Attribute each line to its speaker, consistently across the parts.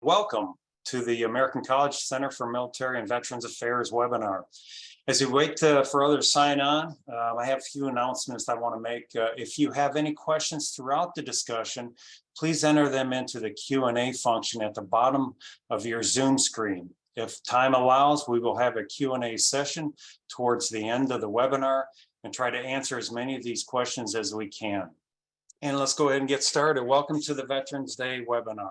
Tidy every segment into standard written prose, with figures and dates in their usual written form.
Speaker 1: Welcome to the American College Center for Military and Veterans Affairs webinar. As we wait for others to sign on, I have a few announcements I want to make. If you have any questions throughout the discussion, please enter them into the Q&A function at the bottom of your Zoom screen. If time allows, we will have a Q&A session towards the end of the webinar and try to answer as many of these questions as we can. And let's go ahead and get started. Welcome to the Veterans Day webinar.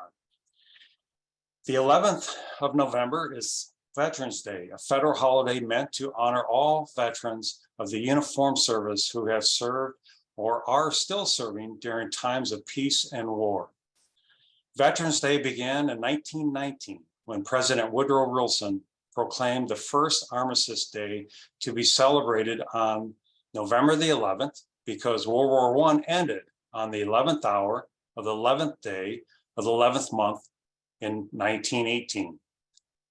Speaker 1: The 11th of November is Veterans Day, a federal holiday meant to honor all veterans of the uniformed service who have served or are still serving during times of peace and war. Veterans Day began in 1919 when President Woodrow Wilson proclaimed the first Armistice Day to be celebrated on November the 11th because World War I ended on the 11th hour of the 11th day of the 11th month in 1918.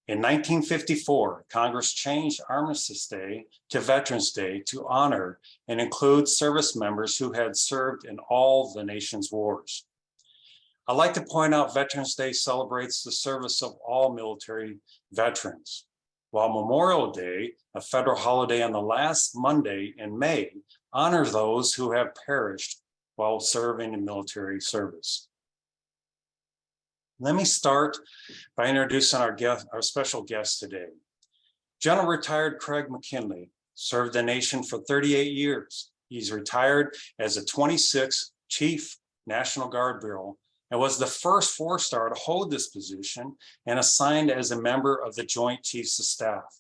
Speaker 1: In 1954, Congress changed Armistice Day to Veterans Day to honor and include service members who had served in all the nation's wars. I'd like to point out Veterans Day celebrates the service of all military veterans, while Memorial Day, a federal holiday on the last Monday in May, honors those who have perished while serving in military service. Let me start by introducing our special guest today. General Retired Craig McKinley served the nation for 38 years. He's retired as a 26th Chief National Guard Bureau and was the first four-star to hold this position and assigned as a member of the Joint Chiefs of Staff.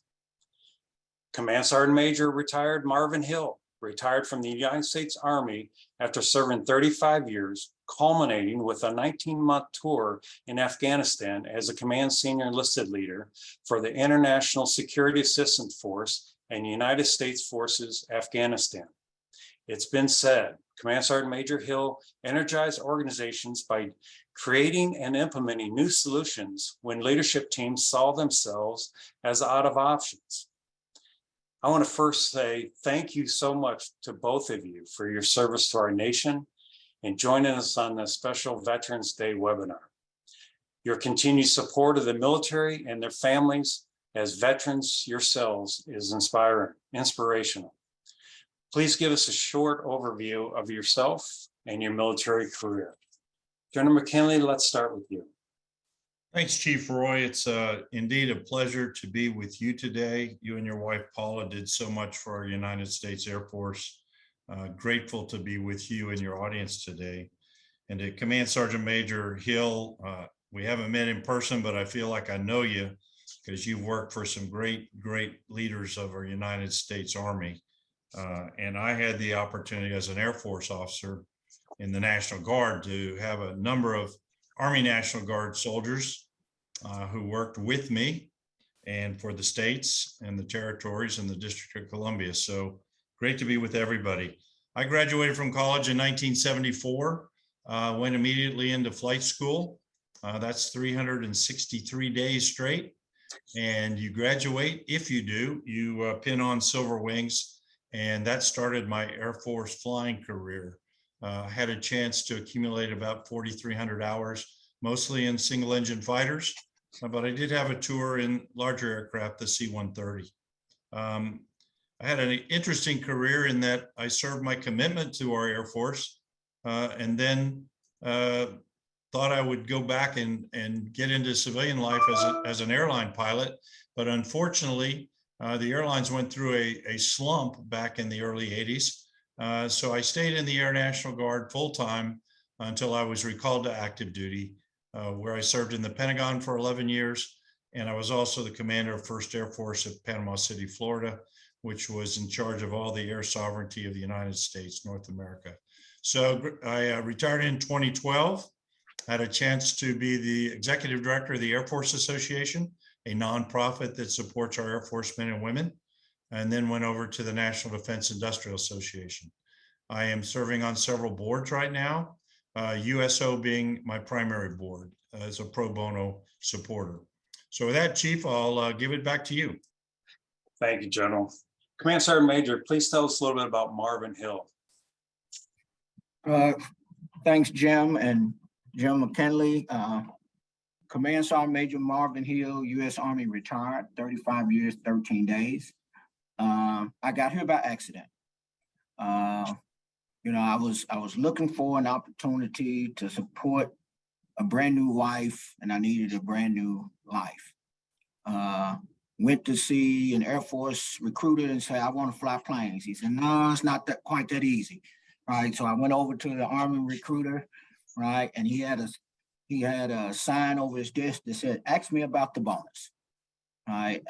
Speaker 1: Command Sergeant Major Retired Marvin Hill retired from the United States Army after serving 35 years, culminating with a 19-month tour in Afghanistan as a command senior enlisted leader for the International Security Assistance Force and United States Forces Afghanistan. It's been said, Command Sergeant Major Hill energized organizations by creating and implementing new solutions when leadership teams saw themselves as out of options. I want to first say thank you so much to both of you for your service to our nation and joining us on this special Veterans Day webinar. Your continued support of the military and their families as veterans yourselves is inspirational. Please give us a short overview of yourself and your military career. General McKinley, let's start with you.
Speaker 2: Thanks, Chief Roy. It's indeed a pleasure to be with you today. You and your wife, Paula, did so much for our United States Air Force. Grateful to be with you and your audience today. And to Command Sergeant Major Hill, we haven't met in person, but I feel like I know you because you've worked for some great leaders of our United States Army. And I had the opportunity as an Air Force officer in the National Guard to have a number of Army National Guard soldiers who worked with me and for the states and the territories and the District of Columbia. So great to be with everybody. I graduated from college in 1974, went immediately into flight school. That's 363 days straight. And you graduate, if you do, you pin on silver wings. And that started my Air Force flying career. I had a chance to accumulate about 4,300 hours, mostly in single engine fighters, but I did have a tour in larger aircraft, the C-130. I had an interesting career in that I served my commitment to our Air Force and then thought I would go back and get into civilian life as an airline pilot. But unfortunately, the airlines went through a slump back in the early 80s. So I stayed in the Air National Guard full-time until I was recalled to active duty, where I served in the Pentagon for 11 years. And I was also the commander of 1st Air Force at Panama City, Florida, which was in charge of all the air sovereignty of the United States, North America. So I retired in 2012, had a chance to be the executive director of the Air Force Association, a nonprofit that supports our Air Force men and women, and then went over to the National Defense Industrial Association. I am serving on several boards right now, USO being my primary board as a pro bono supporter. So with that, Chief, I'll give it back to you.
Speaker 1: Thank you, General. Command Sergeant Major, please tell us a little bit about Marvin Hill.
Speaker 3: Thanks, Jim and Jim McKinley. Command Sergeant Major Marvin Hill, U.S. Army, retired, 35 years, 13 days. I got here by accident. You know, I was looking for an opportunity to support a brand new wife, and I needed a brand new life. Went to see an Air Force recruiter and said, I want to fly planes. He said, no, it's not quite that easy. Right. So I went over to the Army recruiter, right, and he had a sign over his desk that said, ask me about the bonus. Right.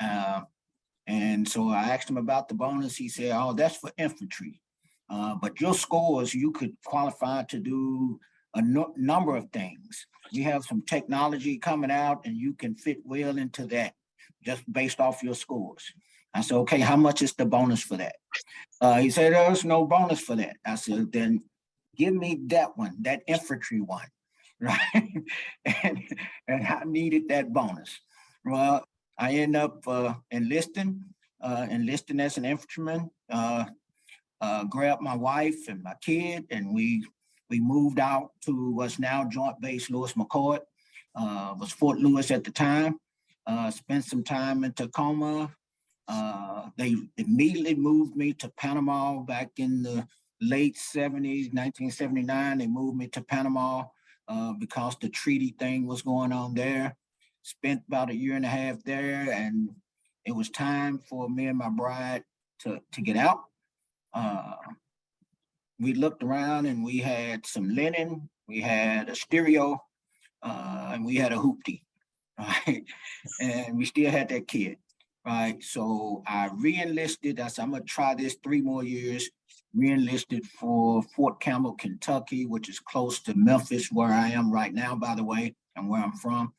Speaker 3: And so I asked him about the bonus. He said, oh, that's for infantry. But your scores, you could qualify to do a number of things. We have some technology coming out and you can fit well into that just based off your scores. I said, okay, how much is the bonus for that? He said, there's no bonus for that. I said, then give me that one, that infantry one, right? and I needed that bonus. Well, I ended up enlisting as an infantryman, grabbed my wife and my kid, and we moved out to what's now Joint Base Lewis McCoy, was Fort Lewis at the time, spent some time in Tacoma. They immediately moved me to Panama back in the late 70s, 1979. They moved me to Panama because the treaty thing was going on there. Spent about a year and a half there, and it was time for me and my bride to get out. We looked around and we had some linen, we had a stereo, and we had a hoopty, right? And we still had that kid, right? So I re-enlisted. I said, I'm gonna try this 3 more years. Re-enlisted for Fort Campbell, Kentucky, which is close to Memphis, where I am right now, by the way, and where I'm from,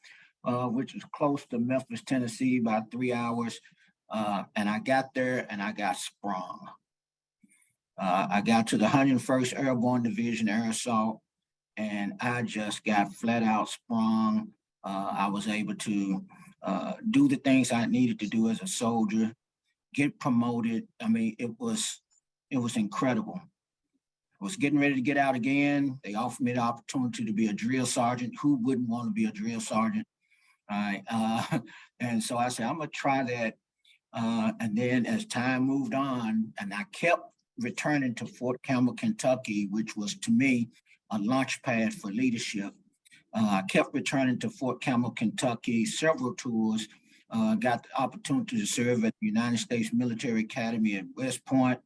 Speaker 3: which is close to Memphis, Tennessee, about 3 hours. And I got there and I got sprung. I got to the 101st Airborne Division Air Assault, and I just got flat out sprung. I was able to do the things I needed to do as a soldier, get promoted. I mean, it was incredible. I was getting ready to get out again. They offered me the opportunity to be a drill sergeant. Who wouldn't want to be a drill sergeant? And so I said, I'm gonna try that. And then as time moved on, and I kept returning to Fort Campbell, Kentucky, which was to me a launch pad for leadership. I kept returning to Fort Campbell, Kentucky, several tours, got the opportunity to serve at the United States Military Academy at West Point,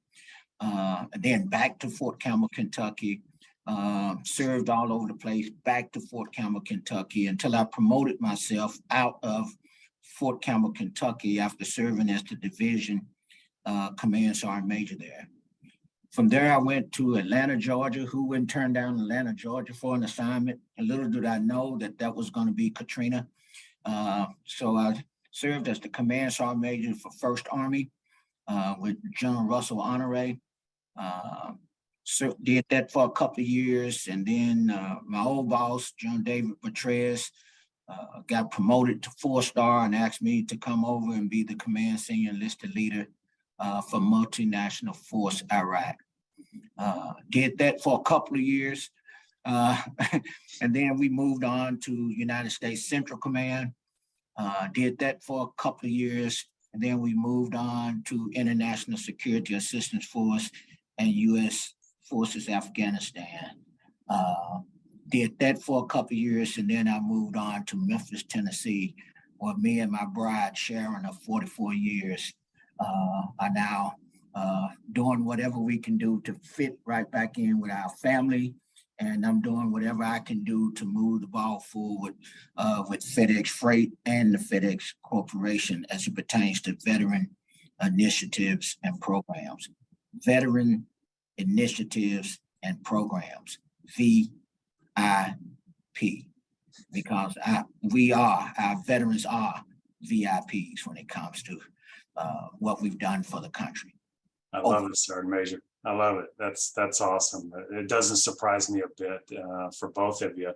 Speaker 3: and then back to Fort Campbell, Kentucky, served all over the place, back to Fort Campbell, Kentucky, until I promoted myself out of Fort Campbell, Kentucky after serving as the division command sergeant major there. From there, I went to Atlanta, Georgia. Who wouldn't turn down Atlanta, Georgia for an assignment? And little did I know that was going to be Katrina. So I served as the command sergeant major for 1st Army with General Russell Honore. So did that for a couple of years. And then my old boss, John David Petraeus, got promoted to 4-star and asked me to come over and be the command senior enlisted leader for multinational force Iraq. Did that for a couple of years. And then we moved on to United States Central Command. Did that for a couple of years. And then we moved on to International Security Assistance Force and U.S. Forces Afghanistan. Did that for a couple of years. And then I moved on to Memphis, Tennessee, where me and my bride, Sharon, of 44 years, are now doing whatever we can do to fit right back in with our family. And I'm doing whatever I can do to move the ball forward with FedEx Freight and the FedEx Corporation as it pertains to veteran initiatives and programs. Veteran initiatives and programs, VIP, because our veterans are VIPs when it comes to what we've done for the country.
Speaker 1: I love it, Sergeant Major. I love it. That's awesome. It doesn't surprise me a bit for both of you.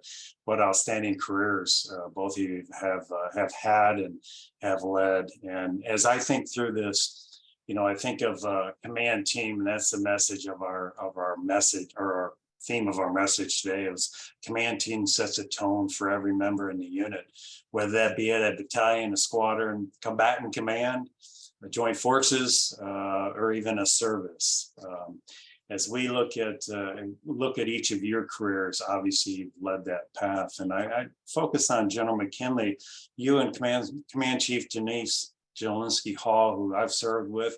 Speaker 1: What outstanding careers both of you have had and have led. And as I think through this, you know, I think of command team, and that's the message of our message or theme of our message today is command team sets a tone for every member in the unit, whether that be at a battalion, a squadron, combatant command, a joint forces, or even a service. As we look at each of your careers, obviously you've led that path. And I focus on General McKinley, you and Command Chief Denise Jelinski Hall, who I've served with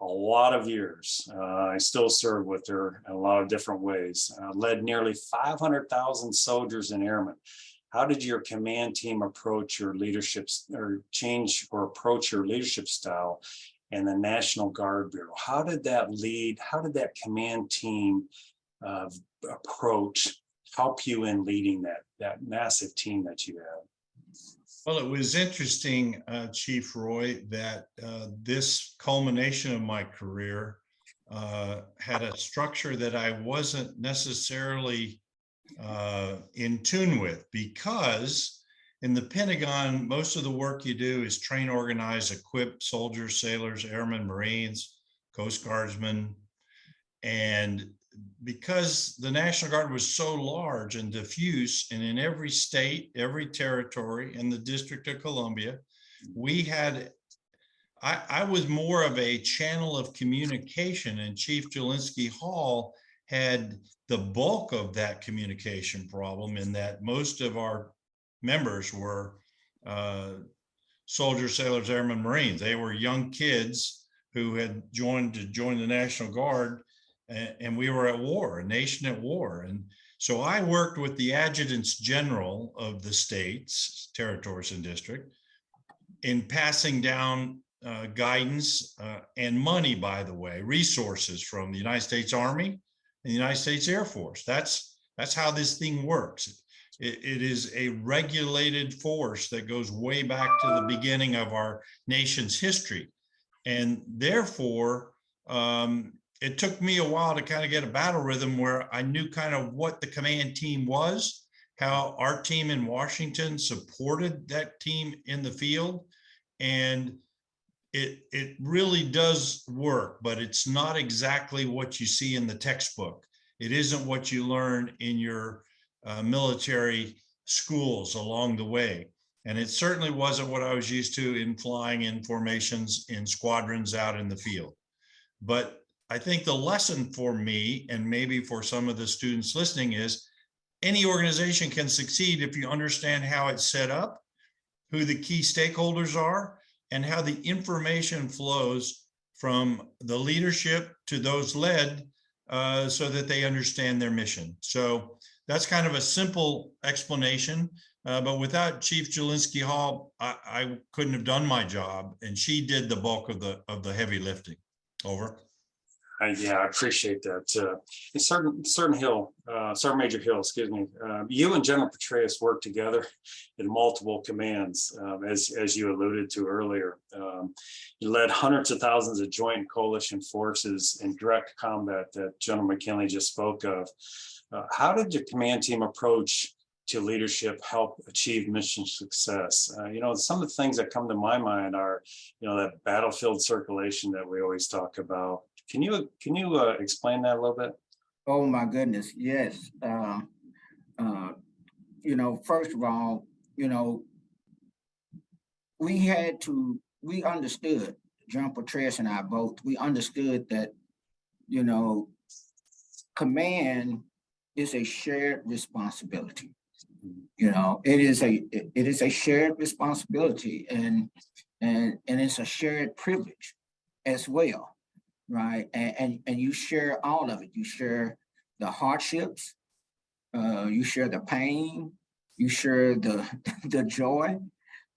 Speaker 1: a lot of years. I still serve with her in a lot of different ways. Led nearly 500,000 soldiers and airmen. How did your command team approach your leadership or change or approach your leadership style and the National Guard Bureau? How did that command team approach help you in leading that massive team that you have?
Speaker 2: Well, it was interesting, Chief Roy, that this culmination of my career had a structure that I wasn't necessarily in tune with, because in the Pentagon, most of the work you do is train, organize, equip soldiers, sailors, airmen, Marines, Coast Guardsmen. And because the National Guard was so large and diffuse, and in every state, every territory, in the District of Columbia, I was more of a channel of communication, and Chief Jelinski Hall had the bulk of that communication problem, in that most of our members were soldiers, sailors, airmen, Marines. They were young kids who had joined the National Guard, and we were at war, a nation at war. And so I worked with the adjutants general of the states, territories, and district in passing down guidance and money, by the way, resources from the United States Army and the United States Air Force. That's how this thing works. It is a regulated force that goes way back to the beginning of our nation's history. And therefore, it took me a while to kind of get a battle rhythm where I knew kind of what the command team was, how our team in Washington supported that team in the field. And it really does work, but it's not exactly what you see in the textbook. It isn't what you learn in your military schools along the way. And it certainly wasn't what I was used to in flying in formations in squadrons out in the field. But I think the lesson for me, and maybe for some of the students listening, is any organization can succeed if you understand how it's set up, who the key stakeholders are, and how the information flows from the leadership to those led, so that they understand their mission. So that's kind of a simple explanation, but without Chief Jelinski Hall, I couldn't have done my job, and she did the bulk of the heavy lifting. Over.
Speaker 1: Yeah, I appreciate that. Sergeant Major Hill, excuse me. You and General Petraeus worked together in multiple commands, as you alluded to earlier. You led hundreds of thousands of joint coalition forces in direct combat that General McKinley just spoke of. How did your command team approach to leadership help achieve mission success? Some of the things that come to my mind are, that battlefield circulation that we always talk about. Can you explain that a little bit?
Speaker 3: Oh my goodness, yes. First of all, we understood, General Petraeus and I both, we understood that, command is a shared responsibility. It is a shared responsibility, and it's a shared privilege as well. Right, and you share all of it. You share the hardships, you share the pain, you share the joy,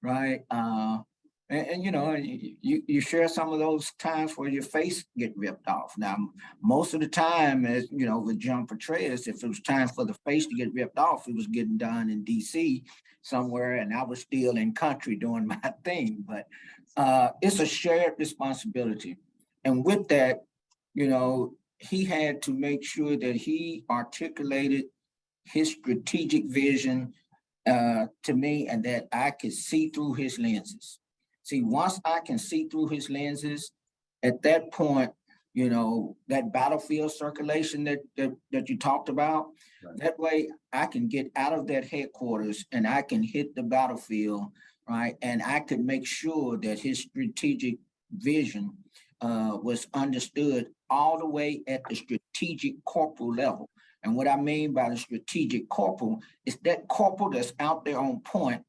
Speaker 3: right? You share some of those times where your face get ripped off. Now, most of the time, as with General Petraeus, if it was time for the face to get ripped off, it was getting done in DC somewhere, and I was still in country doing my thing. But it's a shared responsibility. And with that, he had to make sure that he articulated his strategic vision to me, and that I could see through his lenses. See, once I can see through his lenses, at that point, that battlefield circulation that you talked about.
Speaker 1: Right.
Speaker 3: That way I can get out of that headquarters and I can hit the battlefield, right? And I could make sure that his strategic vision was understood all the way at the strategic corporal level. And what I mean by the strategic corporal is that corporal that's out there on point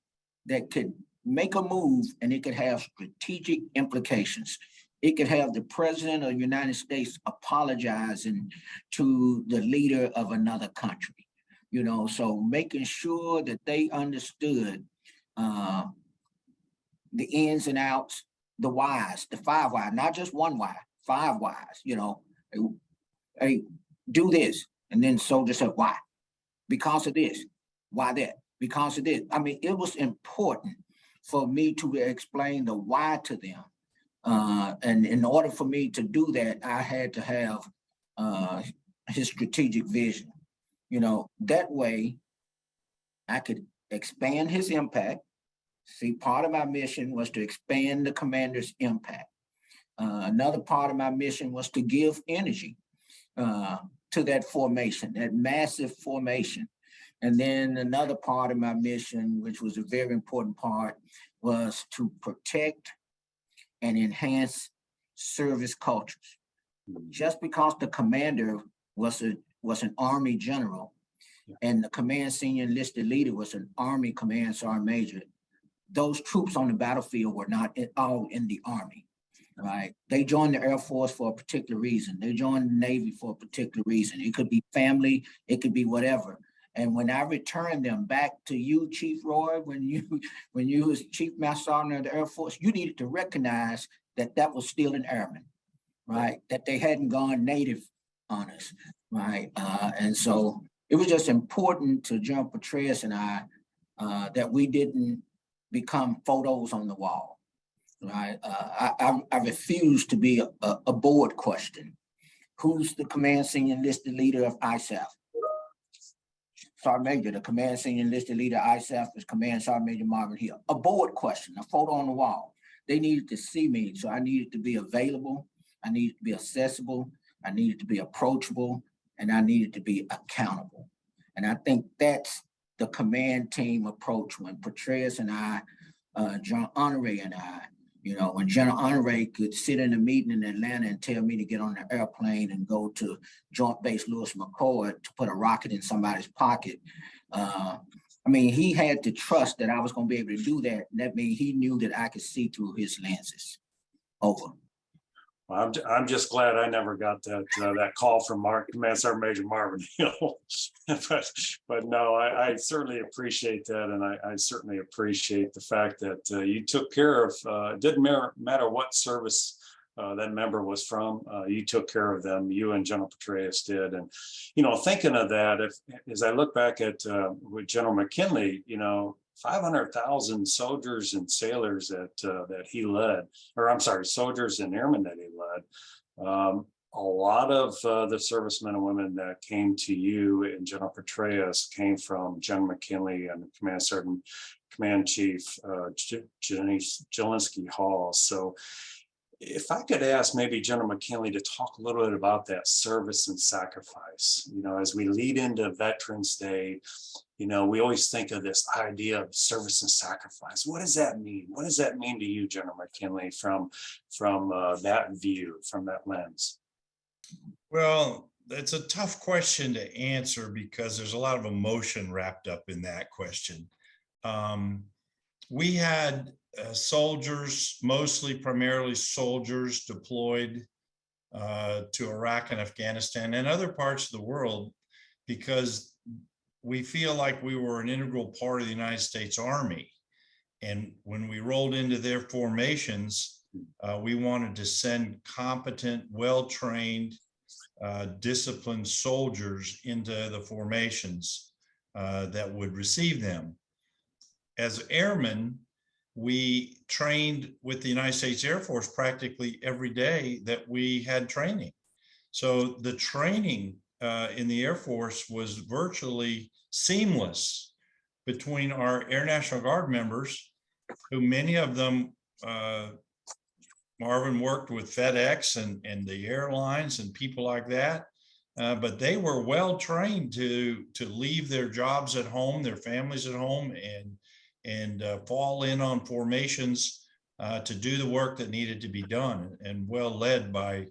Speaker 3: that could make a move and it could have strategic implications. It could have the president of the United States apologizing to the leader of another country, so making sure that they understood the ins and outs, the whys, the 5 whys, not just one why, 5 whys, hey, do this. And then soldiers said, why? Because of this. Why that? Because of this. I mean, it was important for me to explain the why to them. And in order for me to do that, I had to have his strategic vision. That way I could expand his impact. See, part of my mission was to expand the commander's impact. Another part of my mission was to give energy to that formation, that massive formation. And then another part of my mission, which was a very important part, was to protect and enhance service cultures. Just because the commander was an Army general and the command senior enlisted leader was an Army command sergeant major, those troops on the battlefield were not all in the Army, right? They joined the Air Force for a particular reason. They joined the Navy for a particular reason. It could be family, it could be whatever. And when I returned them back to you, Chief Roy, when you was Chief Master Sergeant of the Air Force, you needed to recognize that was still an airman, right? That they hadn't gone native on us, right? And so it was just important to General Petraeus and I that we didn't become photos on the wall, right? I refuse to be a board question. Who's the command senior enlisted leader of ISAF? Sergeant Major, the command senior enlisted leader of ISAF is Command Sergeant Major Marvin Hill. A board question, a photo on the wall. They needed to see me, so I needed to be available. I needed to be accessible. I needed to be approachable, and I needed to be accountable. And I think that's the command team approach when Petraeus and I, General Honore and I, when General Honore could sit in a meeting in Atlanta and tell me to get on the airplane and go to Joint Base Lewis McChord to put a rocket in somebody's pocket. He had to trust that I was going to be able to do that. And that means he knew that I could see through his lenses. Over.
Speaker 1: Well, I'm just glad I never got that call from Command Sergeant Major Marvin Hill. but no, I certainly appreciate that, and I certainly appreciate the fact that you took care of. It didn't matter what service that member was from. You took care of them. You and General Petraeus did, and thinking of that, as I look back at with General McKinley, 500,000 soldiers and sailors that he led, or I'm sorry, soldiers and airmen that he led. A lot of the servicemen and women that came to you and General Petraeus came from General McKinley and Command Chief Jelinski Hall. So if I could ask maybe General McKinley to talk a little bit about that service and sacrifice, as we lead into Veterans Day, we always think of this idea of service and sacrifice. What does that mean? What does that mean to you, General McKinley, from that view, from that lens?
Speaker 2: Well, it's a tough question to answer because there's a lot of emotion wrapped up in that question. We had soldiers, primarily soldiers deployed to Iraq and Afghanistan and other parts of the world because we feel like we were an integral part of the United States Army. And when we rolled into their formations, we wanted to send competent, well-trained, disciplined soldiers into the formations that would receive them. As airmen, we trained with the United States Air Force practically every day that we had training. So the training in the Air Force was virtually seamless between our Air National Guard members, who many of them Marvin worked with FedEx and the airlines and people like that. But they were well trained to leave their jobs at home, their families at home, and fall in on formations to do the work that needed to be done, and well led by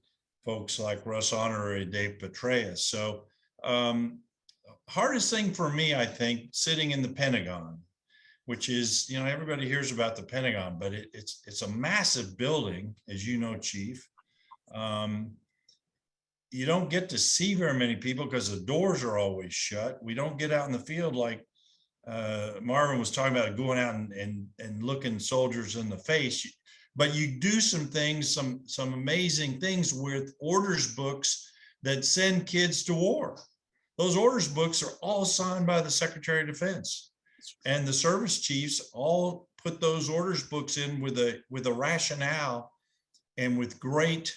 Speaker 2: folks like Russ Honorary, Dave Petraeus. So hardest thing for me, I think, sitting in the Pentagon, which is, you know, everybody hears about the Pentagon, but it's a massive building, as you know, Chief. You don't get to see very many people because the doors are always shut. We don't get out in the field like Marvin was talking about, going out and looking soldiers in the face. But you do some things, some amazing things with orders books that send kids to war. Those orders books are all signed by the Secretary of Defense, and the service chiefs all put those orders books in with a rationale and with great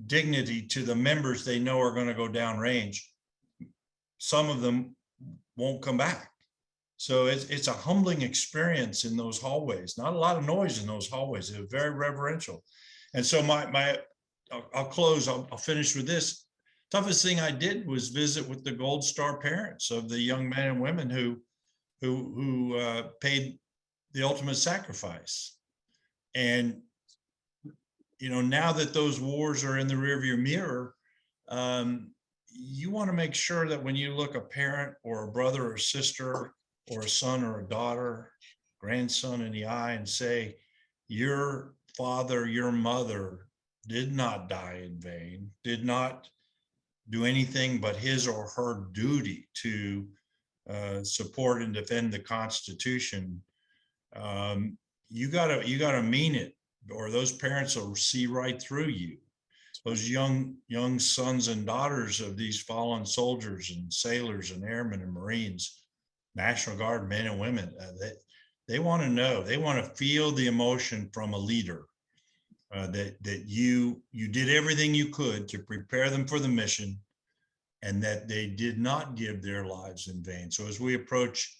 Speaker 2: dignity to the members they know are going to go downrange. Some of them won't come back. So it's a humbling experience in those hallways. Not a lot of noise in those hallways. It was very reverential. And so I'll close. I'll finish with this. Toughest thing I did was visit with the Gold Star parents of the young men and women who paid the ultimate sacrifice. And you know, now that those wars are in the rearview mirror, you want to make sure that when you look a parent or a brother or sister or a son or a daughter, grandson in the eye and say, your father, your mother did not die in vain, did not do anything but his or her duty to support and defend the Constitution. You gotta mean it, or those parents will see right through you. Those young sons and daughters of these fallen soldiers and sailors and airmen and Marines, National Guard men and women, they want to know, they want to feel the emotion from a leader that you did everything you could to prepare them for the mission, and that they did not give their lives in vain. So as we approach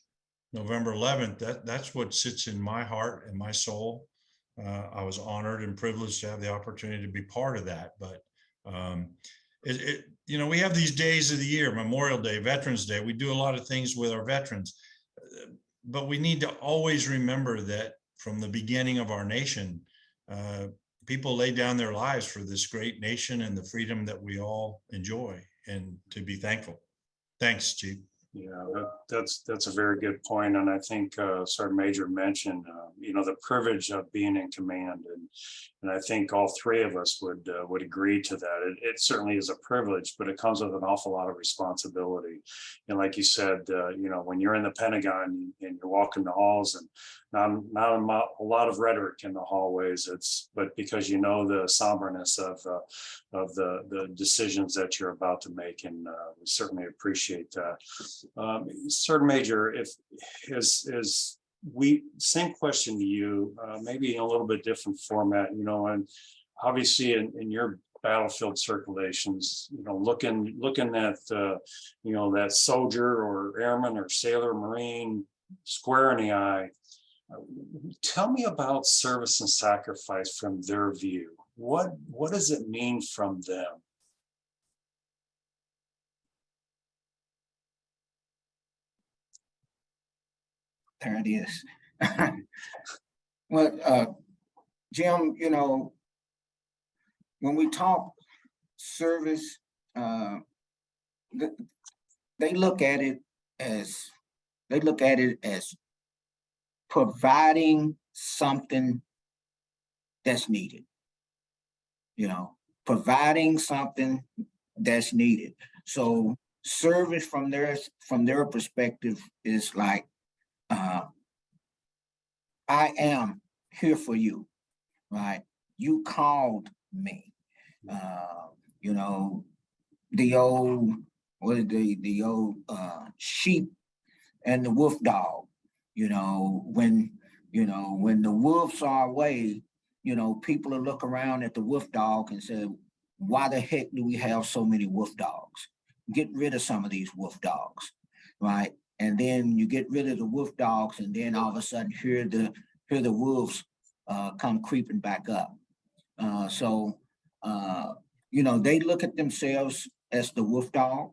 Speaker 2: November 11th, that's what sits in my heart and my soul. I was honored and privileged to have the opportunity to be part of that. But you know, we have these days of the year, Memorial Day, Veterans Day. We do a lot of things with our veterans, but we need to always remember that from the beginning of our nation, people laid down their lives for this great nation and the freedom that we all enjoy, and to be thankful. Thanks, Chief.
Speaker 1: Yeah, that's a very good point, and I think Sergeant Major mentioned you know, the privilege of being in command, and I think all three of us would agree to that. It certainly is a privilege, but it comes with an awful lot of responsibility. And like you said, you know, when you're in the Pentagon and you're walking the halls, and not a lot of rhetoric in the hallways, but because you know the somberness of the decisions that you're about to make, and we certainly appreciate that. Sergeant Major, same question to you, maybe in a little bit different format, you know, and obviously in your battlefield circulations, you know, looking at you know, that soldier or airman or sailor, Marine square in the eye. Tell me about service and sacrifice from their view. What does it mean from them?
Speaker 3: There it is. Well, Jim, you know, when we talk service, they look at it as providing something that's needed. You know, providing something that's needed. So service from their perspective is like, I am here for you, right? You called me. You know, the old sheep and the wolf dog. You know, when the wolves are away, you know, people will look around at the wolf dog and say, why the heck do we have so many wolf dogs? Get rid of some of these wolf dogs, right? And then you get rid of the wolf dogs, and then all of a sudden hear the wolves come creeping back up. So, you know, they look at themselves as the wolf dog.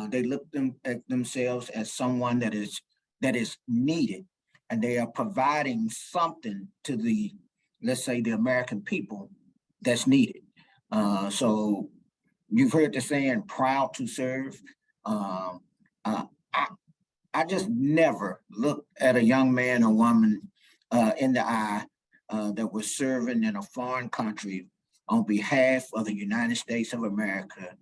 Speaker 3: They look at themselves as someone that is needed, and they are providing something to the, let's say, the American people that's needed. So you've heard the saying, proud to serve. Uh, I just never looked at a young man or woman in the eye that was serving in a foreign country on behalf of the United States of America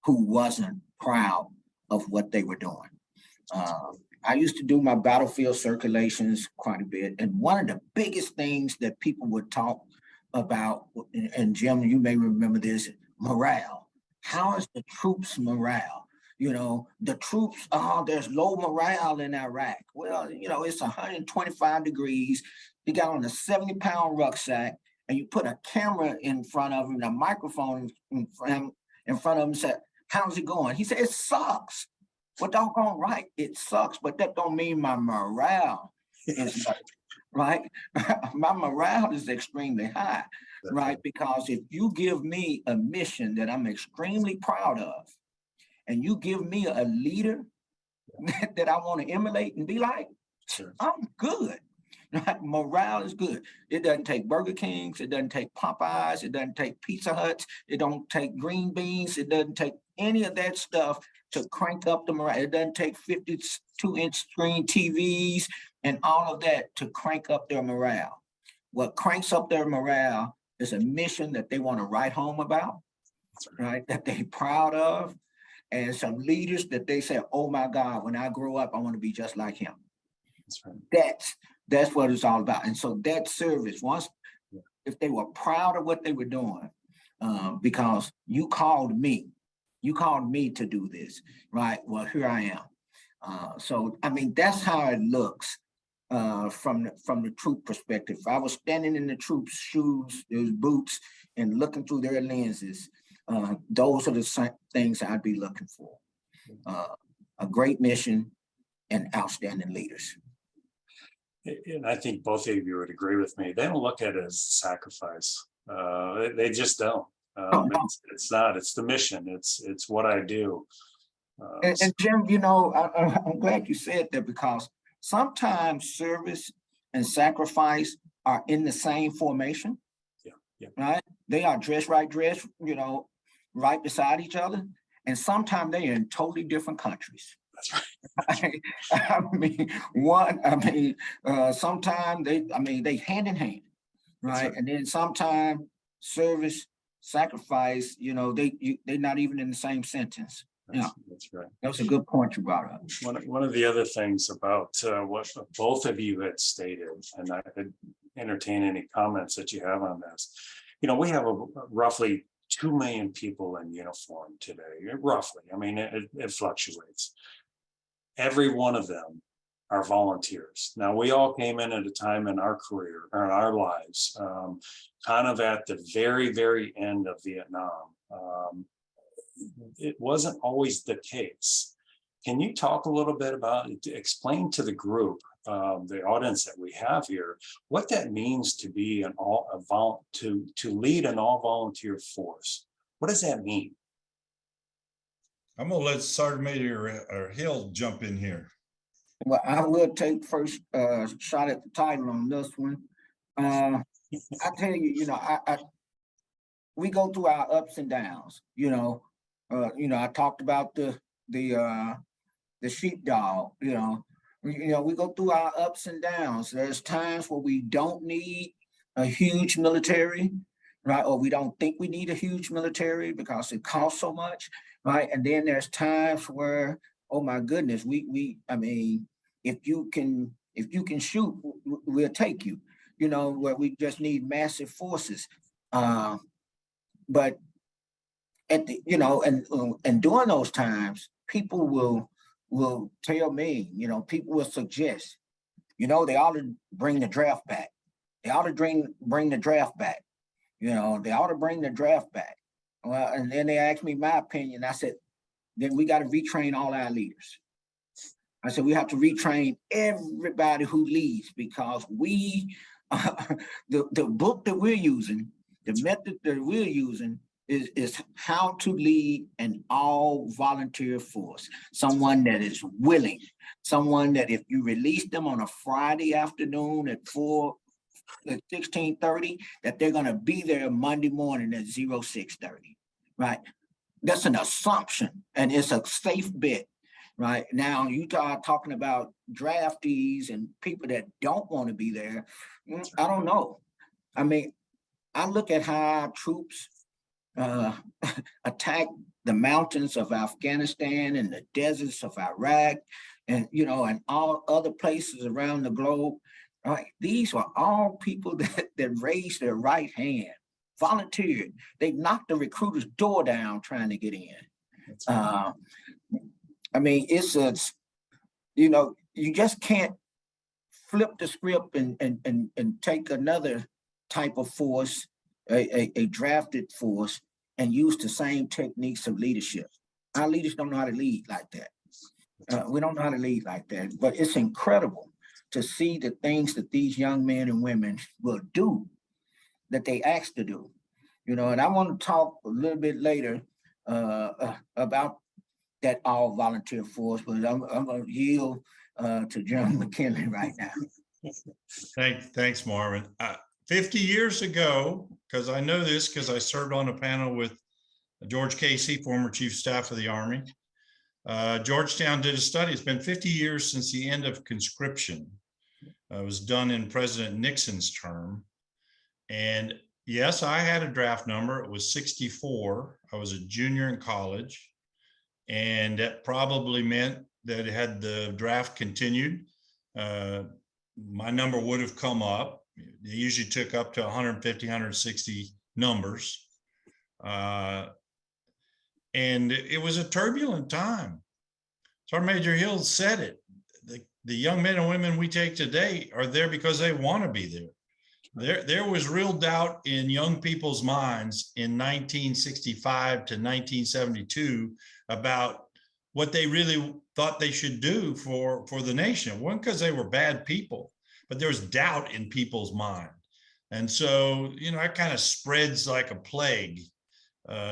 Speaker 3: who wasn't proud of what they were doing. I used to do my battlefield circulations quite a bit. And one of the biggest things that people would talk about, and Jim, you may remember this, morale. How is the troops' morale? You know, the troops, there's low morale in Iraq. Well, you know, it's 125 degrees. You got on a 70-pound rucksack, and you put a camera in front of him, a microphone in front of him, and said, how's it going? He said, it sucks. Well, doggone right, it sucks, but that don't mean my morale is low, right? My morale is extremely high, right? Because if you give me a mission that I'm extremely proud of, and you give me a leader that I want to emulate and be like, sure, I'm good. Right? Morale is good. It doesn't take Burger Kings. It doesn't take Popeyes. It doesn't take Pizza Huts. It don't take green beans. It doesn't take any of that stuff to crank up the morale. It doesn't take 52-inch screen TVs and all of that to crank up their morale. What cranks up their morale is a mission that they want to write home about, right? That they're proud of, and some leaders that they say, oh my God, when I grow up, I want to be just like him. That's right. That's what it's all about. And so that service, once, if they were proud of what they were doing, because you called me to do this, right? Well, here I am. So, I mean, that's how it looks from the troop perspective. If I was standing in the troops' shoes, those boots, and looking through their lenses, those are the things I'd be looking for. A great mission and outstanding leaders.
Speaker 1: And I think both of you would agree with me. They don't look at it as sacrifice. They just don't. It's not. It's the mission. It's what I do.
Speaker 3: And Jim, you know, I'm glad you said that, because sometimes service and sacrifice are in the same formation. Yeah. Right? They are dress, you know, right beside each other. And sometimes they're in totally different countries. That's right. Sometimes they hand in hand, right? And then sometimes service, sacrifice, you know, they're not even in the same sentence. That's right. That was a good point you brought up.
Speaker 1: One of the other things about what both of you had stated, and I could entertain any comments that you have on this. You know, we have roughly 2 million people in uniform today, roughly. I mean, it fluctuates. Every one of them are volunteers. Now, we all came in at a time in our career or in our lives, kind of at the very, very end of Vietnam. It wasn't always the case. Can you talk a little bit about, explain to the group, the audience that we have here, what that means to be to lead an all volunteer force? What does that mean?
Speaker 2: I'm gonna let Sergeant Major Hill jump in here.
Speaker 3: Well, I will take first shot at the title on this one. I tell you, you know, we go through our ups and downs. You know, I talked about the sheepdog. You know, we go through our ups and downs. There's times where we don't need a huge military, right? Or we don't think we need a huge military because it costs so much, right? And then there's times where, oh my goodness, I mean, if you can shoot, we'll take you, you know, where we just need massive forces. But at the, you know, and during those times, people will tell me, you know, people will suggest, you know, they ought to bring the draft back. They ought to bring the draft back. You know, they ought to bring the draft back. Well, and then they asked me my opinion. I said, then we got to retrain all our leaders. I said, we have to retrain everybody who leads, because the book that we're using The method that we're using is how to lead an all volunteer force, someone that is willing, someone that if you release them on a Friday afternoon at 16:30, that they're going to be there Monday morning at 06:30, right? That's an assumption, and it's a safe bet, right? Now you are talking about draftees and people that don't want to be there. I don't know. I mean, I look at how our troops attack the mountains of Afghanistan and the deserts of Iraq, and and all other places around the globe. Right? These were all people that raised their right hand, volunteered. They knocked the recruiter's door down trying to get in. I mean, it's you just can't flip the script and take another type of force, a drafted force, and use the same techniques of leadership. Our leaders don't know how to lead like that. We don't know how to lead like that, but it's incredible to see the things that these young men and women will do, that they asked to do. And I want to talk a little bit later about that all volunteer force, but I'm going to yield to General McKinley right now.
Speaker 2: Thanks, Marvin. 50 years ago, because I know this because I served on a panel with George Casey, former Chief of Staff of the Army. Georgetown did a study. It's been 50 years since the end of conscription. It was done in President Nixon's term. And yes, I had a draft number. It was 64. I was a junior in college. And that probably meant that had the draft continued, my number would have come up. They usually took up to 150, 160 numbers. And it was a turbulent time. Sergeant Major Hill said it. The young men and women we take today are there because they want to be there. There was real doubt in young people's minds in 1965 to 1972 about what they really thought they should do for the nation. It wasn't because they were bad people, but there was doubt in people's mind. And so, that kind of spreads like a plague.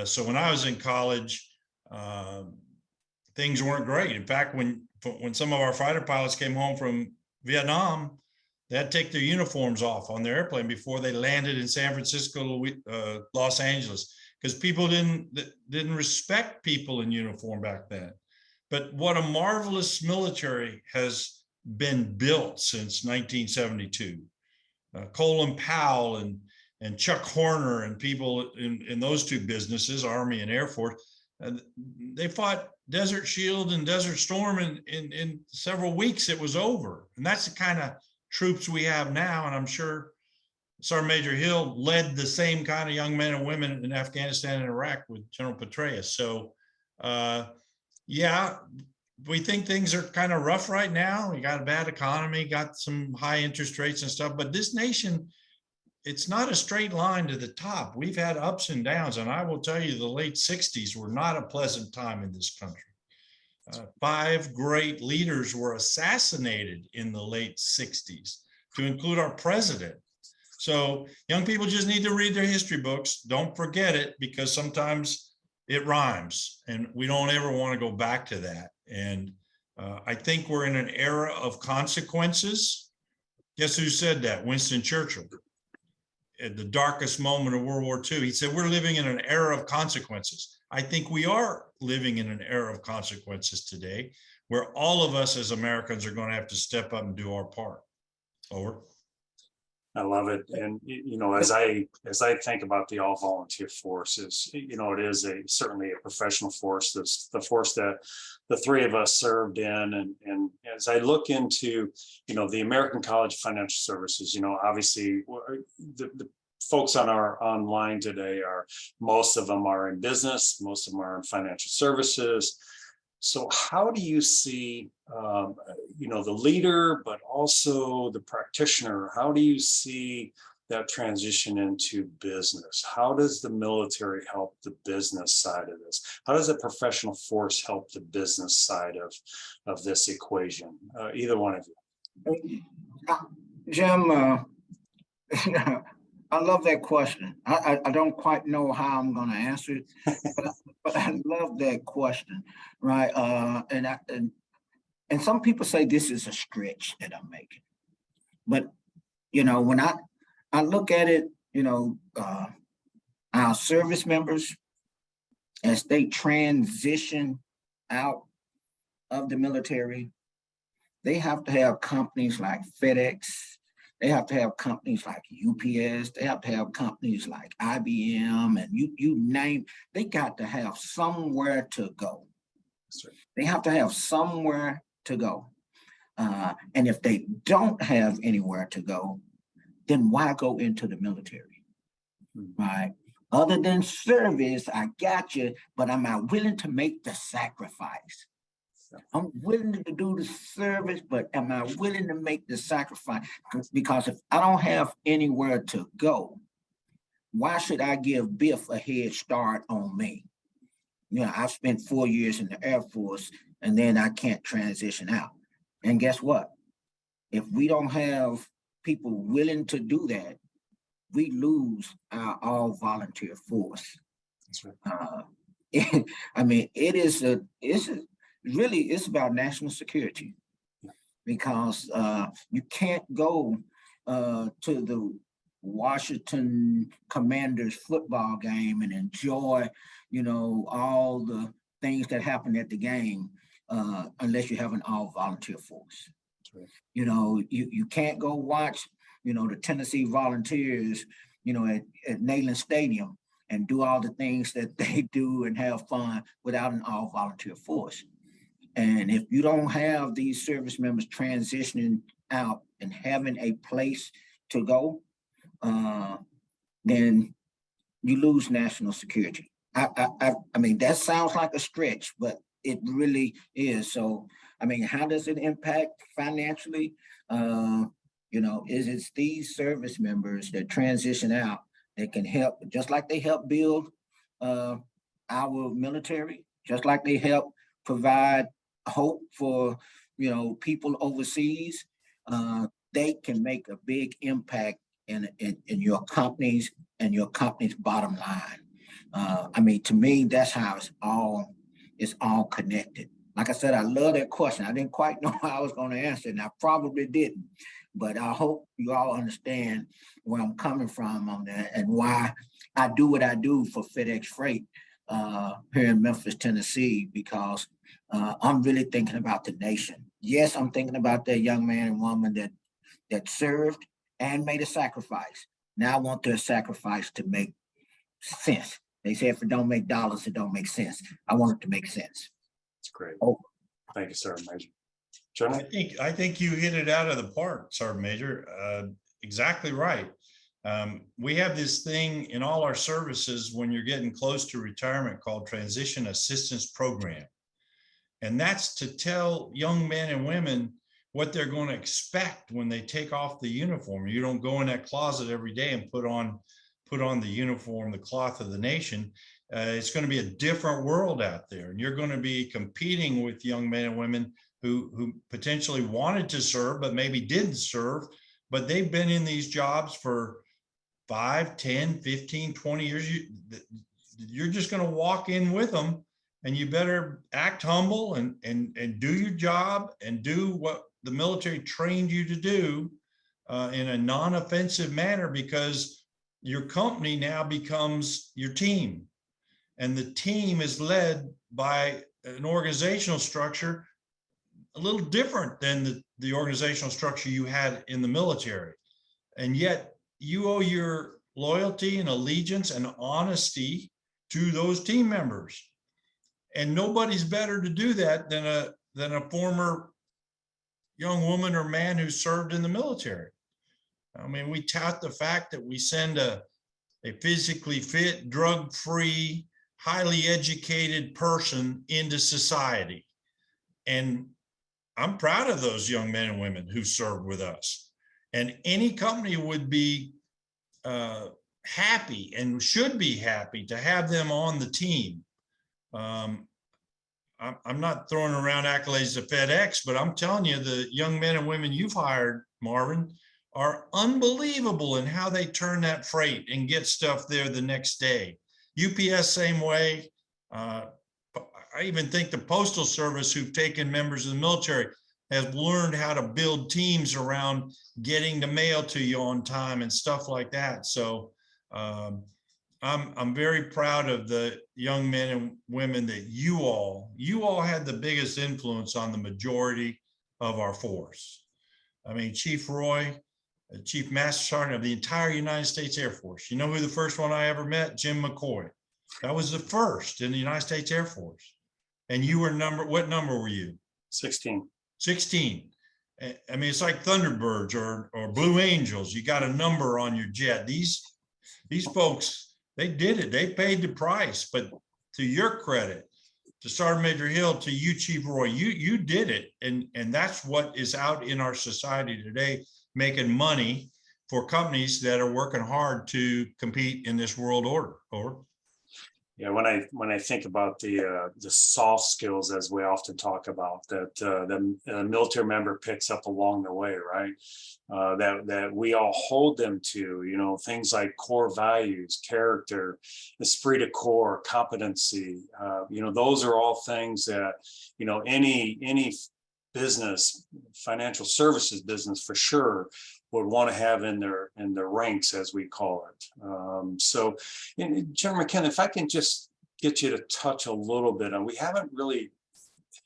Speaker 2: So when I was in college, things weren't great. In fact, when some of our fighter pilots came home from Vietnam, they had to take their uniforms off on their airplane before they landed in San Francisco, Los Angeles, because people didn't respect people in uniform back then. But what a marvelous military has been built since 1972. Colin Powell and Chuck Horner and people in those two businesses, Army and Air Force, they fought Desert Shield and Desert Storm in several weeks. It was over. And that's the kind of troops we have now. And I'm sure Sergeant Major Hill led the same kind of young men and women in Afghanistan and Iraq with General Petraeus. So, yeah, we think things are kind of rough right now. We got a bad economy, got some high interest rates and stuff, but this nation, it's not a straight line to the top. We've had ups and downs, and I will tell you the late 60s were not a pleasant time in this country. 5 great leaders were assassinated in the late 60s, to include our president. So young people just need to read their history books. Don't forget it, because sometimes it rhymes, and we don't ever want to go back to that. And I think we're in an era of consequences. Guess who said that? Winston Churchill. At the darkest moment of World War II, he said, we're living in an era of consequences. I think we are living in an era of consequences today, where all of us as Americans are going to have to step up and do our part. Over.
Speaker 1: I love it. And, as I think about the all volunteer forces, it is certainly a professional force. This the force that the 3 of us served in. And as I look into, the American College of Financial Services, obviously the folks on our online today most of them are in business, most of them are in financial services. So how do you see, the leader, but also the practitioner? How do you see that transition into business? How does the military help the business side of this? How does a professional force help the business side of this equation? Either one of you.
Speaker 3: Jim, I love that question. I don't quite know how I'm going to answer it, but I love that question, right? And some people say this is a stretch that I'm making, but when I look at it, our service members as they transition out of the military, they have to have companies like FedEx. They have to have companies like UPS. They have to have companies like IBM, and you name. They got to have somewhere to go. They have to have somewhere to go. And if they don't have anywhere to go, then why go into the military? Right? Other than service, I got you, but am I willing to make the sacrifice? I'm willing to do the service, but am I willing to make the sacrifice? Because if I don't have anywhere to go, why should I give Biff a head start on me? I've spent 4 years in the Air Force, and then I can't transition out. And guess what? If we don't have people willing to do that, we lose our all-volunteer force.
Speaker 1: That's right.
Speaker 3: It's about national security, because you can't go to the Washington Commanders football game and enjoy, all the things that happen at the game unless you have an all-volunteer force. Right. You can't go watch, the Tennessee Volunteers, at Neyland Stadium and do all the things that they do and have fun without an all-volunteer force. And if you don't have these service members transitioning out and having a place to go, then you lose national security. I mean, that sounds like a stretch, but it really is. So, how does it impact financially? Is it these service members that transition out that can help, just like they help build our military, just like they help provide hope for, people overseas, they can make a big impact in your companies and your company's bottom line. To me, that's how it's all connected. Like I said, I love that question. I didn't quite know how I was going to answer it, and I probably didn't. But I hope you all understand where I'm coming from on that and why I do what I do for FedEx Freight here in Memphis, Tennessee, because I'm really thinking about the nation. Yes, I'm thinking about that young man and woman that served and made a sacrifice. Now I want their sacrifice to make sense. They say if it don't make dollars, it don't make sense. I want it to make sense.
Speaker 1: That's great.
Speaker 3: Oh.
Speaker 1: Thank you, Sergeant Major. General?
Speaker 2: I think you hit it out of the park, Sergeant Major. Exactly right. We have this thing in all our services when you're getting close to retirement called Transition Assistance Program. And that's to tell young men and women what they're going to expect when they take off the uniform. You don't go in that closet every day and put on the uniform, the cloth of the nation. It's going to be a different world out there, and you're going to be competing with young men and women who potentially wanted to serve, but maybe didn't serve, but they've been in these jobs for 5, 10, 15, 20 years. You're just going to walk in with them, and you better act humble and do your job and do what the military trained you to do in a non-offensive manner, because your company now becomes your team. And the team is led by an organizational structure a little different than the organizational structure you had in the military. And yet you owe your loyalty and allegiance and honesty to those team members. And nobody's better to do that than a former young woman or man who served in the military. We tout the fact that we send a physically fit, drug-free, highly educated person into society. And I'm proud of those young men and women who served with us. And any company would be happy and should be happy to have them on the team. I'm not throwing around accolades to FedEx, but I'm telling you, the young men and women you've hired, Marvin, are unbelievable in how they turn that freight and get stuff there the next day. UPS, same way. I even think the Postal Service, who've taken members of the military, has learned how to build teams around getting the mail to you on time and stuff like that. So I'm very proud of the young men and women that you all had the biggest influence on the majority of our force. I mean, Chief Roy, Chief Master Sergeant of the entire United States Air Force. You know who the first one I ever met? Jim McCoy. That was the first in the United States Air Force. And you were what number were you?
Speaker 1: 16.
Speaker 2: 16. I mean, it's like Thunderbirds or Blue Angels. You got a number on your jet. These folks, they did it. They paid the price. But to your credit, to Sergeant Major Hill, to you, Chief Roy, you did it. And that's what is out in our society today, making money for companies that are working hard to compete in this world order. Over.
Speaker 1: Yeah, when I think about the soft skills, as we often talk about, that the military member picks up along the way, right? That we all hold them to, you know, things like core values, character, esprit de corps, competency. You know, those are all things that, you know, any business, financial services business for sure, would want to have in their ranks, as we call it. So, General McKinley, if I can just get you to touch a little bit on, we haven't really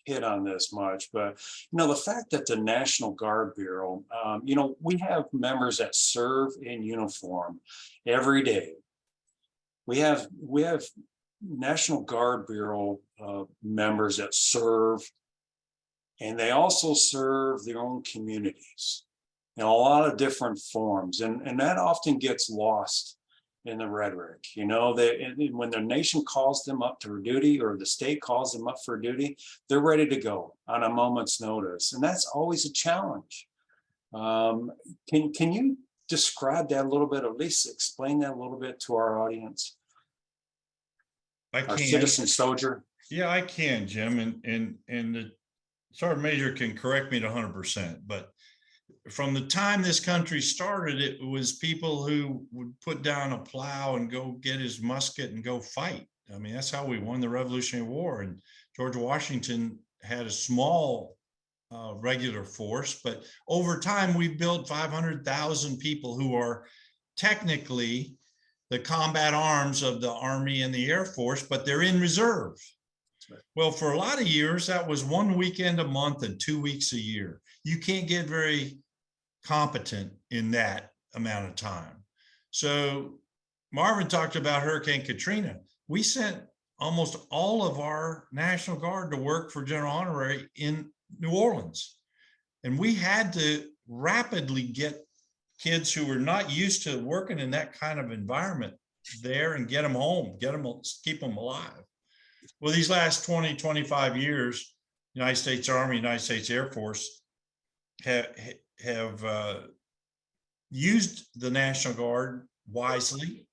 Speaker 1: hit on this much, but you know, the fact that the National Guard Bureau, you know, we have members that serve in uniform every day. We have National Guard Bureau members that serve, and they also serve their own communities in a lot of different forms, and that often gets lost in the rhetoric. You know, when the nation calls them up for duty, or the state calls them up for duty, they're ready to go on a moment's notice, and that's always a challenge. Can you describe that a little bit, or at least explain that a little bit to our audience? Our citizen soldier.
Speaker 2: Yeah, I can, Jim, and the Sergeant Major can correct me to 100%, but from the time this country started, it was people who would put down a plow and go get his musket and go fight. I mean, that's how we won the Revolutionary War. And George Washington had a small regular force, but over time we built 500,000 people who are technically the combat arms of the Army and the Air Force, but they're in reserve. Right. Well, for a lot of years, that was 1 weekend a month and 2 weeks a year. You can't get very competent in that amount of time. So Marvin talked about Hurricane Katrina. We sent almost all of our National Guard to work for General Honorary in New Orleans. And we had to rapidly get kids who were not used to working in that kind of environment there and get them home, keep them alive. Well, these last 20, 25 years, United States Army, United States Air Force have used the National Guard wisely,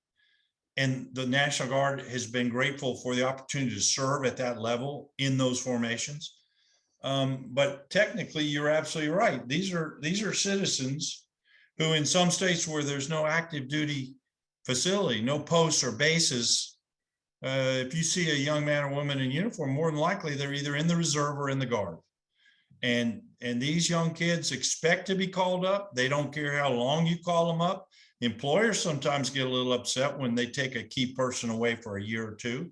Speaker 2: and the National Guard has been grateful for the opportunity to serve at that level in those formations. But technically, you're absolutely right. These are citizens who, in some states where there's no active duty facility, no posts or bases, if you see a young man or woman in uniform, more than likely they're either in the reserve or in the Guard. And these young kids expect to be called up. They don't care how long you call them up. Employers sometimes get a little upset when they take a key person away for a year or two.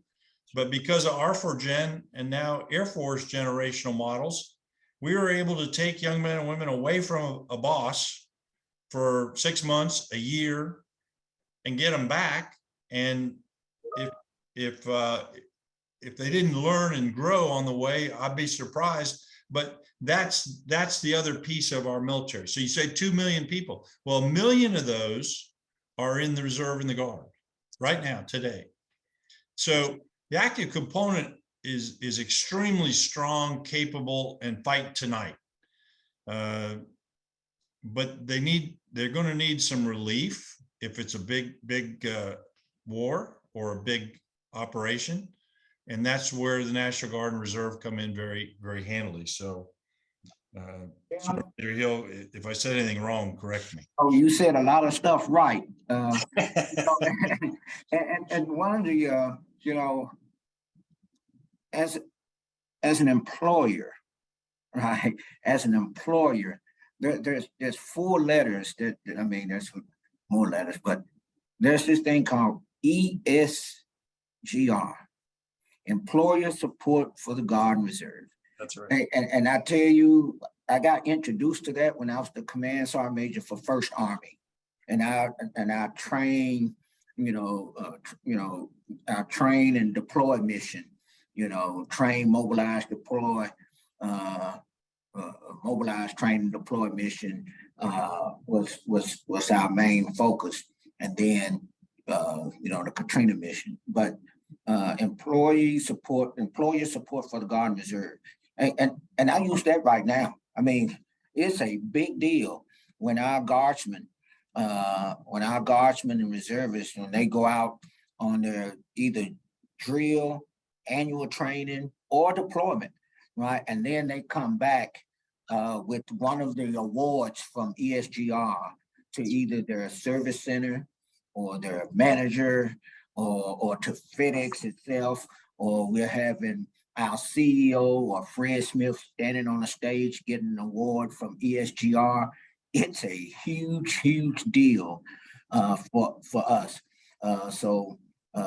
Speaker 2: But because of R4Gen and now Air Force generational models, we were able to take young men and women away from a boss for 6 months, a year, and get them back. And if they didn't learn and grow on the way, I'd be surprised. But that's the other piece of our military. So you say 2 million people. Well, 1 million of those are in the reserve and the Guard right now, today. So the active component is extremely strong, capable, and fight tonight. But they're going to need some relief if it's a big war or a big operation. And that's where the National Guard and Reserve come in very, very handily. So Supervisor Hill, if I said anything wrong, correct me.
Speaker 3: Oh, you said a lot of stuff right. And one of the, as an employer, right? As an employer, there's four letters I mean, there's more letters, but there's this thing called ESGR, Employer Support for the Guard and Reserve.
Speaker 1: That's right.
Speaker 3: And I tell you, I got introduced to that when I was the command sergeant major for First Army, and I trained, our train and deploy mission, train, mobilize, deploy, mobilize, train, and deploy mission was our main focus, and then the Katrina mission, but employer support for the Guard and Reserve, and I use that right now. I mean, it's a big deal when our guardsmen and reservists, when they go out on their either drill, annual training, or deployment, right? And then they come back with one of the awards from ESGR to either their service center or their manager or to FedEx itself, or we're having our CEO or Fred Smith standing on the stage getting an award from ESGR. It's a huge, huge deal for us. So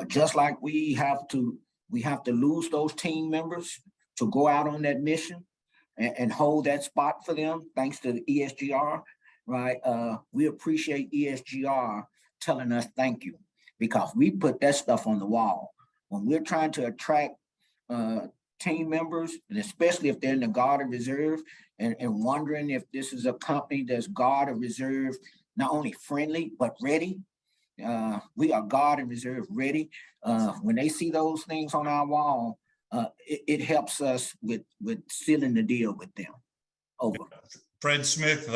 Speaker 3: just like we have to lose those team members to go out on that mission and hold that spot for them, thanks to the ESGR, right? We appreciate ESGR telling us thank you, because we put that stuff on the wall. When we're trying to attract team members, and especially if they're in the Guard and Reserve, and wondering if this is a company that's Guard and Reserve, not only friendly, but ready. We are Guard and Reserve ready. When they see those things on our wall, it helps us with sealing the deal with them. Over.
Speaker 2: Fred Smith,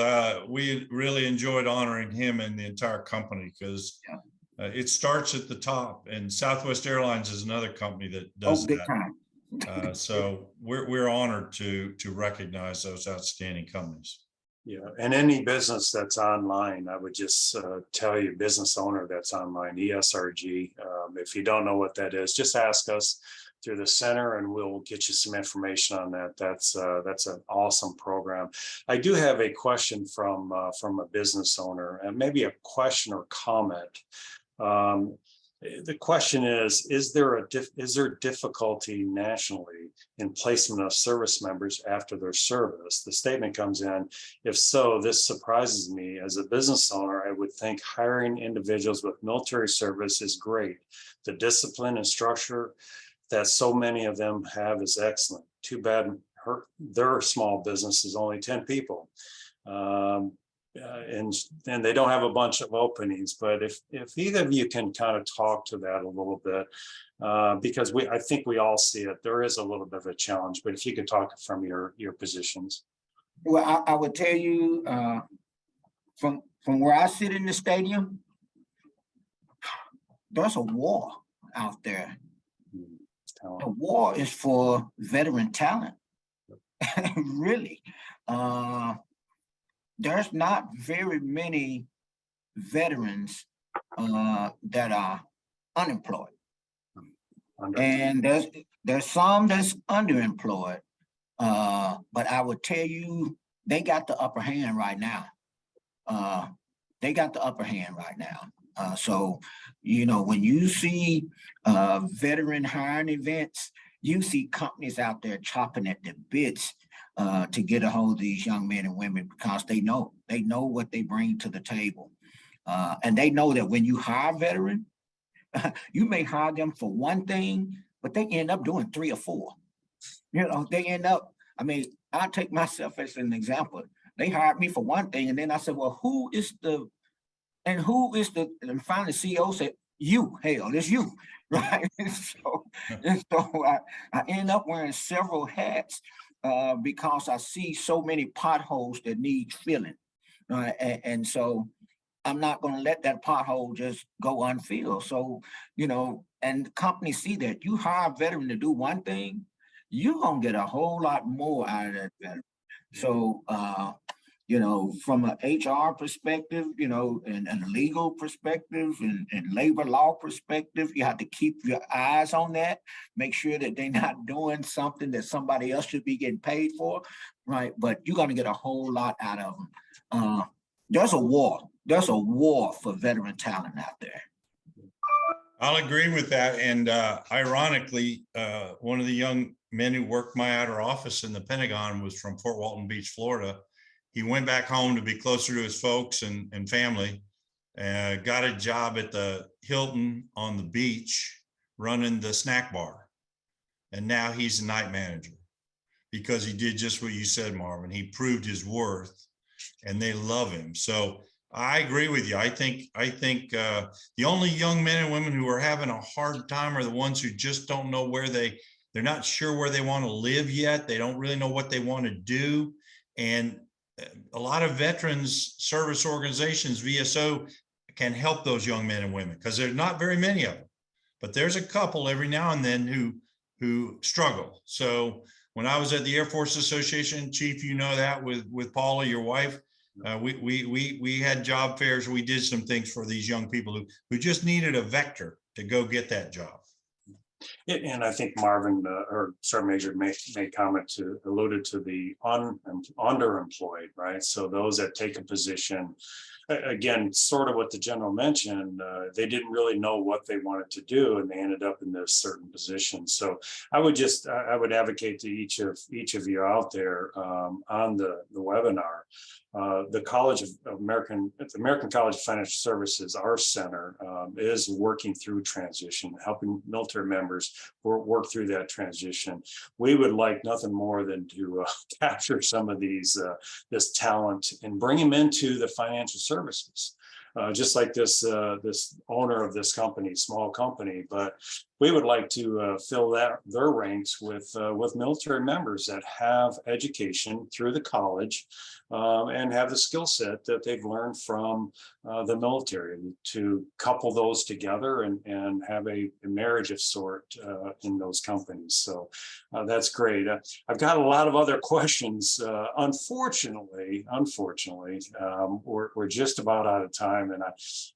Speaker 2: we really enjoyed honoring him and the entire company, because it starts at the top, and Southwest Airlines is another company that does that.
Speaker 3: Time.
Speaker 2: So we're honored to recognize those outstanding companies.
Speaker 1: Yeah, and any business that's online, I would just tell you, business owner that's online, ESRG. If you don't know what that is, just ask us through the center, and we'll get you some information on that. That's an awesome program. I do have a question from a business owner, and maybe a question or comment. The question is there difficulty nationally in placement of service members after their service? The statement comes in, if so, this surprises me. As a business owner, I would think hiring individuals with military service is great. The discipline and structure that so many of them have is excellent. Too bad their small business is only 10 people. And they don't have a bunch of openings, but if either of you can kind of talk to that a little bit, because I think we all see it, there is a little bit of a challenge, but if you could talk from your positions.
Speaker 3: Well, I would tell you from where I sit in the stadium, there's a war out there. The war is for veteran talent, really. There's not very many veterans that are unemployed, and there's some that's underemployed. But I would tell you, they got the upper hand right now. So, when you see veteran hiring events, you see companies out there chopping at the bits to get a hold of these young men and women, because they know what they bring to the table. And they know that when you hire a veteran, you may hire them for one thing, but they end up doing 3 or 4. They end up, I'll take myself as an example. They hired me for one thing, and then I said, well, and finally the CEO said, it's you, right? So I end up wearing several hats because I see so many potholes that need filling. And so I'm not going to let that pothole just go unfilled. So, and companies see that. You hire a veteran to do one thing, you're going to get a whole lot more out of that veteran. So, from an HR perspective, and a legal perspective and labor law perspective, you have to keep your eyes on that. Make sure that they're not doing something that somebody else should be getting paid for, right? But you're going to get a whole lot out of them. There's a war. There's a war for veteran talent out there.
Speaker 2: I'll agree with that. And ironically, one of the young men who worked my outer office in the Pentagon was from Fort Walton Beach, Florida. He went back home to be closer to his folks and family, got a job at the Hilton on the beach running the snack bar. And now he's a night manager because he did just what you said, Marvin. He proved his worth and they love him. So I agree with you. I think the only young men and women who are having a hard time are the ones who just don't know where they're not sure where they want to live yet. They don't really know what they want to do. And a lot of veterans service organizations, VSO, can help those young men and women because there's not very many of them, but there's a couple every now and then who struggle. So when I was at the Air Force Association, Chief, you know that with Paula, your wife, we had job fairs. We did some things for these young people who just needed a vector to go get that job.
Speaker 1: And I think Marvin or Sergeant Major made comment alluded to the underemployed, right? So those that take a position, again, sort of what the general mentioned, they didn't really know what they wanted to do, and they ended up in this certain position. So I would advocate to each of you out there on the webinar. The American College of Financial Services, our center, is working through transition, helping military members work through that transition. We would like nothing more than to capture some of this talent and bring them into the financial services. Just like this owner of this company, small company, but we would like to fill their ranks with military members that have education through the college and have the skill set that they've learned from the military, to couple those together and have a marriage of sort in those companies. So that's great. I've got a lot of other questions. Unfortunately, we're just about out of time, and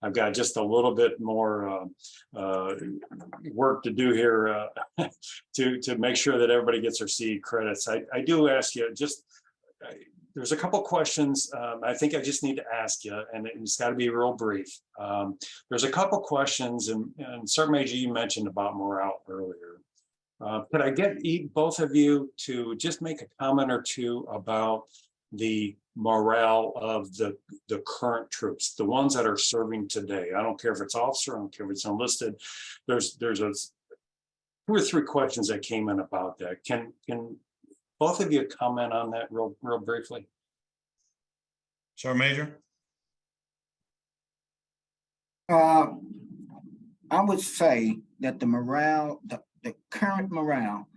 Speaker 1: I've got just a little bit more work to do here to make sure that everybody gets their CE credits. I do ask you there's a couple questions I think I just need to ask you, and it's got to be real brief. There's a couple questions, and Sergeant Major, you mentioned about morale earlier. Could I get both of you to just make a comment or two about the morale of the current troops, the ones that are serving today? I don't care if it's officer, I don't care if it's enlisted. There's 2 or 3 questions that came in about that. Can both of you comment on that real briefly?
Speaker 2: Sergeant Major?
Speaker 3: I would say that the morale, the current morale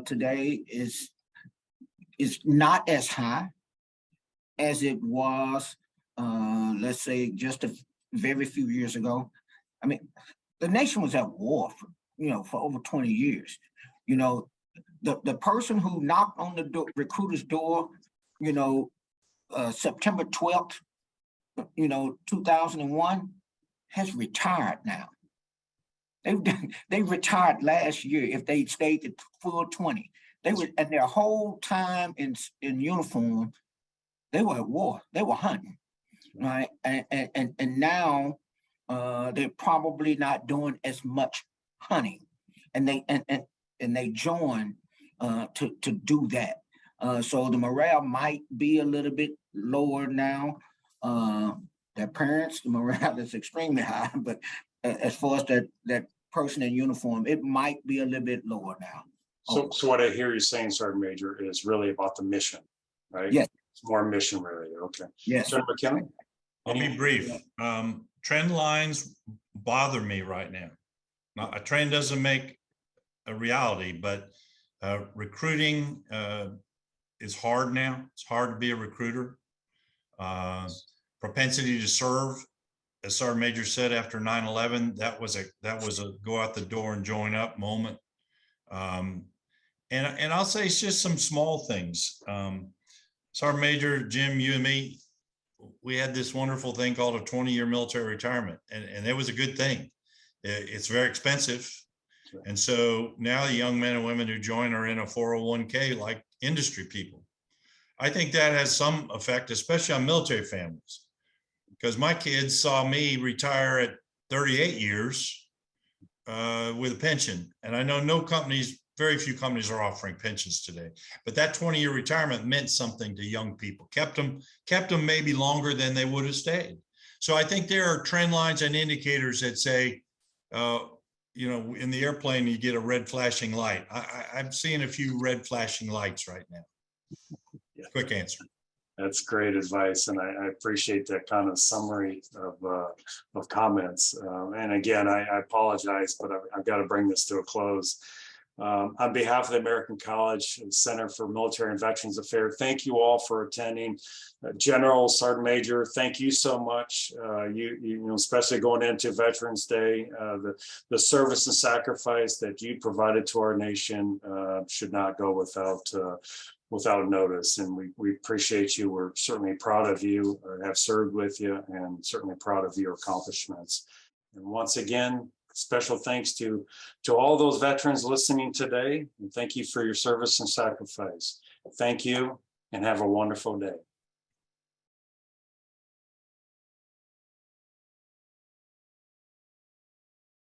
Speaker 3: today is not as high as it was, let's say, just a very few years ago. I mean, the nation was at war for over 20 years. The person who knocked on the recruiter's door, September 12th, 2001, has retired now. They retired last year if they stayed the full 20. They were, and their whole time in uniform, they were at war. They were hunting, right? And now they're probably not doing as much hunting, and they join to do that. So the morale might be a little bit lower now. Their parents, the morale is extremely high, but as far as that person in uniform, it might be a little bit lower now.
Speaker 1: So what I hear you saying, Sergeant Major, is really about the mission, right?
Speaker 3: Yes.
Speaker 1: It's more mission related. Okay.
Speaker 3: Yes.
Speaker 1: Sergeant McKinley?
Speaker 2: I'll be brief. Trend lines bother me right now. Now, a trend doesn't make a reality, but recruiting is hard now. It's hard to be a recruiter. Propensity to serve, as Sergeant Major said, after 9/11, that was a go out the door and join up moment. And I'll say it's just some small things. Sergeant Major Jim, you and me, we had this wonderful thing called a 20-year military retirement, and it was a good thing. It's very expensive. And so now the young men and women who join are in a 401k like industry people. I think that has some effect, especially on military families, because my kids saw me retire at 38 years with a pension. And I know very few companies are offering pensions today, but that 20-year retirement meant something to young people, kept them maybe longer than they would have stayed. So I think there are trend lines and indicators that say, in the airplane, you get a red flashing light. I'm seeing a few red flashing lights right now.
Speaker 1: Yeah.
Speaker 2: Quick answer.
Speaker 1: That's great advice, and I appreciate that kind of summary of comments. And again, I apologize, but I've got to bring this to a close. On behalf of the American College Center for Military and Veterans Affairs, thank you all for attending. General, Sergeant Major, thank you so much. Especially going into Veterans Day, the service and sacrifice that you provided to our nation should not go without notice. And we appreciate you. We're certainly proud of you, have served with you, and certainly proud of your accomplishments. And once again, special thanks to all those veterans listening today. And thank you for your service and sacrifice. Thank you, and have a wonderful day.